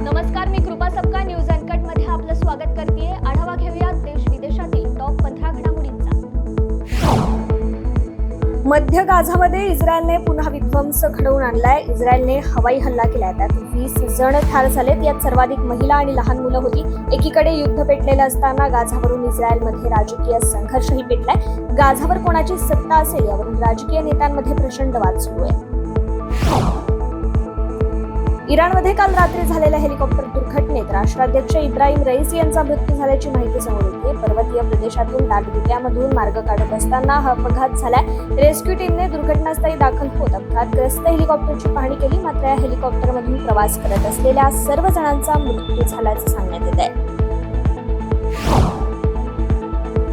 नमस्कार, मी कृपा सबका न्यूज अनकट मध्ये आपलं स्वागत करते. आढावा घेऊया देश विदेशातील टॉप 15 घडामोडींचा. मध्य गाझामध्ये इस्रायलने पुन्हा विध्वंस घडवून आणलाय. इस्रायलने हवाई हल्ला केलाय. त्यात 20 जण ठार झालेत. यात सर्वाधिक महिला आणि लहान मुलं होती. एकीकडे युद्ध पेटलेलं असताना गाझावरून इस्रायलमध्ये राजकीय संघर्षही पेटलाय. गाझावर कोणाची सत्ता असेल यावरून राजकीय नेत्यांमध्ये प्रचंड वाद सुरू आहे. इराणमध्ये काल रात्री झालेल्या हेलिकॉप्टर दुर्घटनेत राष्ट्राध्यक्ष इब्राहिम रईसी यांचा मृत्यू झाल्याची माहिती समोर येते. पर्वतीय प्रदेशातून दाटधुक्यामधून मार्ग काढत असताना हा अपघात झालाय. रेस्क्यू टीमने दुर्घटनास्थळी दाखल होत अपघातग्रस्त हेलिकॉप्टरची पाहणी केली. मात्र या हेलिकॉप्टरमधून प्रवास करत असलेल्या सर्व जणांचा मृत्यू झाल्याचं सांगण्यात येत आहे.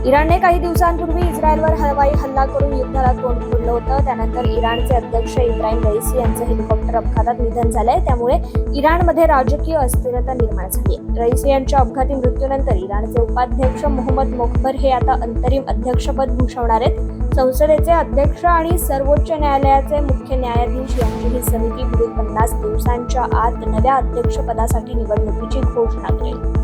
इराणने काही दिवसांपूर्वी इस्रायलवर हवाई हल्ला करून युद्धाला तोंड फोडलं होतं. त्यानंतर इराणचे अध्यक्ष इब्राहिम रईसी यांचं हेलिकॉप्टर अपघातात निधन झालंय. त्यामुळे इराणमध्ये राजकीय अस्थिरता निर्माण झाली आहे. रईसी यांच्या अपघाती मृत्यूनंतर इराणचे उपाध्यक्ष मोहम्मद मोखबर हे आता अंतरिम अध्यक्षपद भूषवणार आहेत. संसदेचे अध्यक्ष आणि सर्वोच्च न्यायालयाचे मुख्य न्यायाधीश यांची ही समिती पुढील 50 दिवसांच्या आत नव्या अध्यक्षपदासाठी निवडणुकीची घोषणा करेल.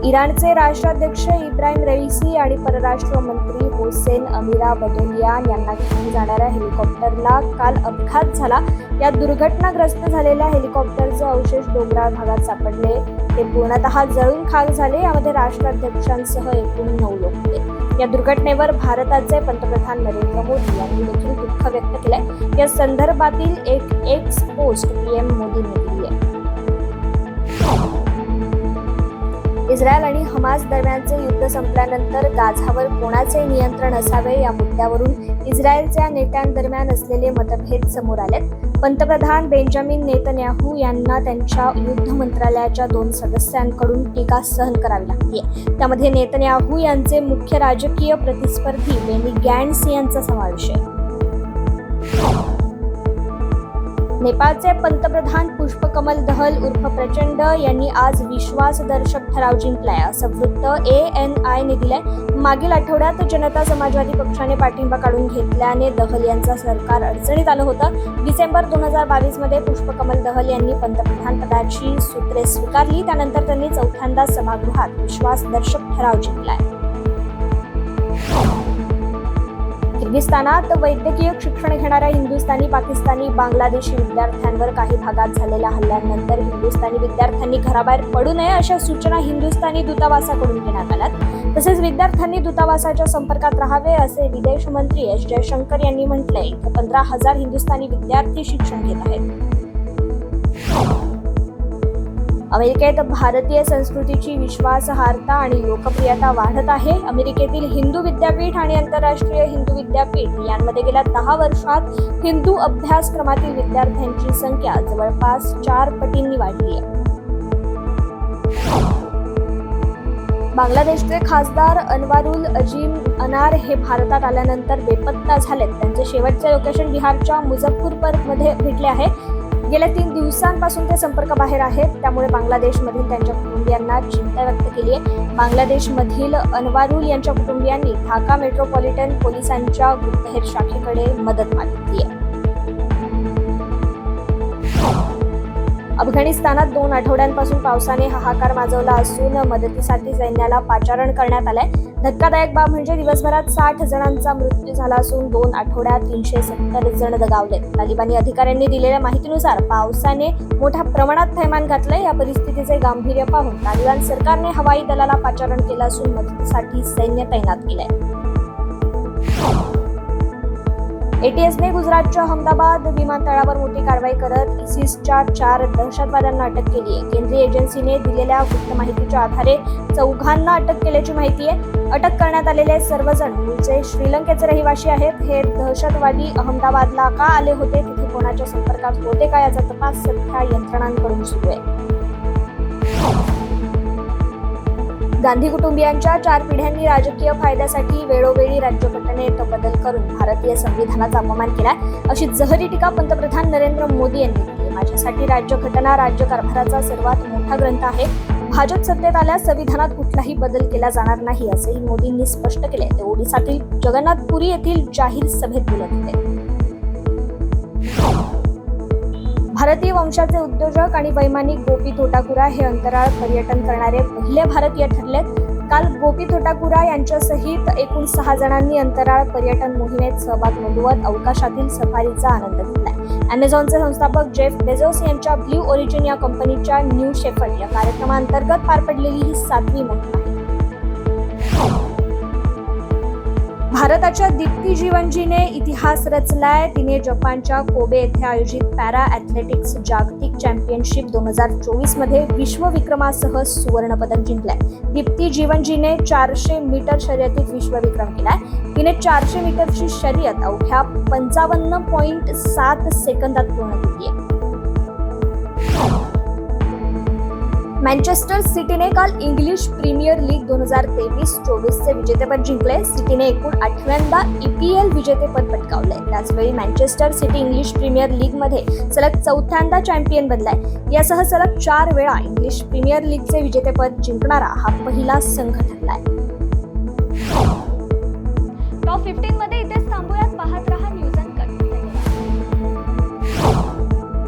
इराणचे राष्ट्राध्यक्ष इब्राहिम रईसी आणि परराष्ट्र मंत्री होसेन अमीराबदोनियान यांना घेऊन जाणाऱ्या हेलिकॉप्टरला काल अपघात झाला. या दुर्घटनाग्रस्त झालेल्या हेलिकॉप्टरचे अवशेष डोंगराळ भागात सापडले. ते पूर्णतः जळून खाक झाले. यामध्ये राष्ट्राध्यक्षांसह एकूण 9 लोक होते. या दुर्घटनेवर भारताचे पंतप्रधान नरेंद्र मोदी यांनी देखील दुःख व्यक्त केलंय. या संदर्भातील एक एक्स पोस्ट पीएम मोदींनी दिली आहे. इस्रायल आणि हमास दरम्यानचे युद्ध संपल्यानंतर गाझावर कोणाचे नियंत्रण असावे या मुद्द्यावरून इस्रायलच्या नेत्यांदरम्यान असलेले मतभेद समोर आलेत. पंतप्रधान बेंजामिन नेतन्याहू यांना त्यांच्या युद्ध मंत्रालयाच्या 2 सदस्यांकडून टीका सहन करावी लागते. त्यामध्ये नेतन्याहू यांचे मुख्य राजकीय प्रतिस्पर्धी बेनी गॅन्ट्स यांचा समावेश आहे. नेपाळचे पंतप्रधान पुष्पकमल दहल उर्फ प्रचंड यांनी आज विश्वासदर्शक ठराव जिंकलाय, असं वृत्त ANI ने दिलंय. मागील आठवड्यात जनता समाजवादी पक्षाने पाठिंबा काढून घेतल्याने दहल यांचं सरकार अडचणीत आलं होतं. डिसेंबर 2022 मध्ये पुष्पकमल दहल यांनी पंतप्रधान पदाची सूत्रे स्वीकारली. त्यानंतर त्यांनी चौथ्यांदा सभागृहात विश्वासदर्शक ठराव जिंकलाय. किर्गिस्तानात वैद्यकीय शिक्षण घेणाऱ्या हिंदुस्थानी, पाकिस्तानी, बांगलादेशी विद्यार्थ्यांवर काही भागात झालेल्या हल्ल्यानंतर हिंदुस्थानी विद्यार्थ्यांनी घराबाहेर पडू नये अशा सूचना हिंदुस्थानी दूतावासाकडून देण्यात आल्यात. तसेच विद्यार्थ्यांनी दूतावासाच्या संपर्कात राहावे असे विदेश मंत्री एस जयशंकर यांनी म्हटलंय. 15,000 हिंदुस्थानी विद्यार्थी शिक्षण घेत आहेत. अमेरिकेत भारतीय संस्कृतीची विश्वासार्हता आणि लोकप्रियता वाढत आहे. अमेरिकेतील हिंदू विद्यापीठ आणि आंतरराष्ट्रीय हिंदू विद्यापीठ यांमध्ये गेल्या 10 वर्षात हिंदू अभ्यासक्रमातील विद्यार्थ्यांची संख्या जवळपास 4 पटींनी वाढली आहे. बांगलादेशचे खासदार अनवारुल अजीम अनार हे भारतात आल्यानंतर बेपत्ता झालेत. त्यांचे शेवटचे लोकेशन बिहारच्या मुझफ्फरपूरमध्ये भेटले आहे. गेल्या 3 दिवसांपासून ते संपर्क बाहेर आहेत. त्यामुळे बांगलादेशमधील त्यांच्या कुटुंबियांना चिंता व्यक्त केली आहे. बांगलादेशमधील अनवारुल यांच्या कुटुंबियांनी ढाका मेट्रोपॉलिटन पोलिसांच्या गुप्तहेर शाखेकडे मदत मागितली आहे. अफगाणिस्तानात 2 आठवड्यांपासून पावसाने हाहाकार माजवला असून मदतीसाठी सैन्याला पाचारण करण्यात आलंय. धक्कादायक बाब म्हणजे दिवसभरात 60 जणांचा मृत्यू झाला असून 2 आठवड्यात 370 जण दगावले. तालिबानी अधिकाऱ्यांनी दिलेल्या माहितीनुसार पावसाने मोठ्या प्रमाणात थैमान घातलंय. या परिस्थितीचे गांभीर्य पाहून तालिबान सरकारने हवाई दलाला पाचारण केलं असून मदतीसाठी सैन्य तैनात केलंय. ATSने गुजरातच्या अहमदाबाद विमानतळावर मोठी कारवाई करत ISISच्या 4 दहशतवाद्यांना अटक केली आहे. केंद्रीय एजन्सीने दिलेल्या गुप्त माहितीच्या आधारे 4घांना अटक केल्याची माहिती आहे. अटक करण्यात आलेले सर्वजण मूळचे श्रीलंकेचे रहिवासी आहेत. हे दहशतवादी अहमदाबादला का आले होते, तिथे कोणाच्या संपर्कात होते का याचा तपास सध्या यंत्रणांकडून सुरू आहे. गांधी कुटुंबियांच्या 4 पिढ्यांनी राजकीय फायद्यासाठी वेळोवेळी राज्यघटनेत बदल करून भारतीय संविधानाचा अपमान केला, अशी जहरी टीका पंतप्रधान नरेंद्र मोदी यांनी केली. माझ्यासाठी राज्यघटना राज्यकारभाराचा सर्वात मोठा ग्रंथ आहे. भाजप सत्तेत आल्यास संविधानात कुठलाही बदल केला जाणार नाही, असेही मोदींनी स्पष्ट केले. ते ओडिसातील जगन्नाथपुरी येथील जाहीर सभेत बोलत होते. भारतीय वंशाचे उद्योजक आणि वैमानिक गोपी तोटाकुरा हे अंतराळ पर्यटन करणारे पहिले भारतीय ठरलेत. काल गोपी तोटाकुरा यांच्यासहित एकूण 6 जणांनी अंतराळ पर्यटन मोहिमेत सहभाग नोंदवत अवकाशातील सफारीचा आनंद घेतलाय. अमेझॉनचे संस्थापक जेफ बेझोस यांच्या ब्ल्यू ओरिजिन या कंपनीच्या न्यू शेफर्ड या कार्यक्रमाअंतर्गत पार पडलेली ही 7वी मोहीम आहे. भारताच्या दीप्ती जीवनजीने इतिहास रचलाय. तिने जपानच्या कोबे येथे आयोजित पॅरा ॲथलेटिक्स जागतिक चॅम्पियनशिप 2024 मध्ये विश्वविक्रमासह सुवर्णपदक जिंकलाय. दीप्ती जीवनजीने 400 मीटर शर्यतीत विश्वविक्रम केलाय. तिने 400 मीटरची शर्यत अवघ्या 55.7 सेकंदात पूर्ण केली आहे. मँचेस्टर सिटीने काल इंग्लिश प्रीमियर लीग 2023-24 चे विजेतेपद जिंकले. सिटीने एकूण 8व्यांदा EPL विजेतेपद पटकावले. त्याचवेळी मँचेस्टर सिटी इंग्लिश प्रीमियर लीगमध्ये सलग 4थ्यांदा चॅम्पियन बनलाय. यासह सलग 4 वेळा इंग्लिश प्रीमियर लीगचे विजेतेपद जिंकणारा हा पहिला संघ ठरलाय. टॉप 15 मध्ये